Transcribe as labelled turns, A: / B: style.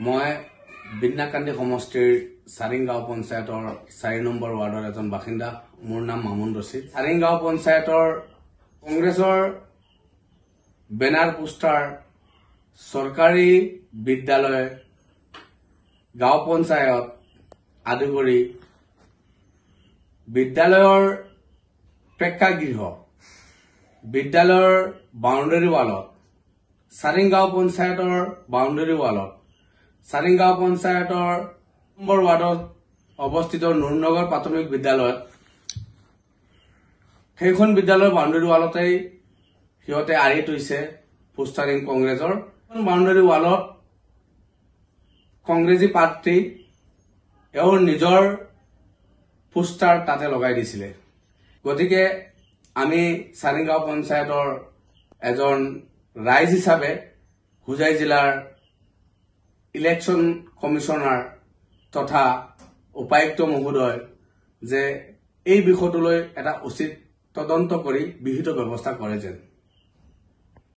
A: মই বিদ্যাকান্দি সমষ্টিৰ সাৰিংগাঁও পঞ্চায়তৰ 4 নম্বৰ ৱাৰ্ডৰ এজন বাসিন্দা। মোৰ নাম মামুন ৰছিদ। সাৰিংগাঁও পঞ্চায়তৰ কংগ্ৰেছৰ বেনাৰ পোষ্টাৰ চৰকাৰী বিদ্যালয় গাঁও পঞ্চায়ত আদি কৰি বিদ্যালয়ৰ প্ৰেক্ষাগৃহ বিদ্যালয়ৰ বাউণ্ডাৰী ৱালত সাৰিংগাঁও পঞ্চায়তৰ বাউণ্ডাৰী ৱালত সাৰিংগাঁও পঞ্চায়তৰ নম্বৰ ৱাৰ্ডত অৱস্থিত নুৰনগৰ প্ৰাথমিক বিদ্যালয়ত সেইখন বিদ্যালয়ৰ বাউণ্ডাৰী ৱালতেই সিহঁতে আঁৰি থৈছে পোষ্টাৰিং কংগ্ৰেছৰ। বাউণ্ডাৰী ৱালত কংগ্ৰেছী প্ৰাৰ্থী এওঁৰ নিজৰ পোষ্টাৰ তাতে লগাই দিছিলে। গতিকে আমি সাৰিংগাঁও পঞ্চায়তৰ এজন ৰাইজ হিচাপে হোজাই জিলাৰ ইলেকশ্যন কমিশনাৰ তথা উপায়ুক্ত মহোদয় যে এই বিষয়টোলৈ এটা উচিত তদন্ত কৰি বিহিত ব্যৱস্থা কৰে যেন।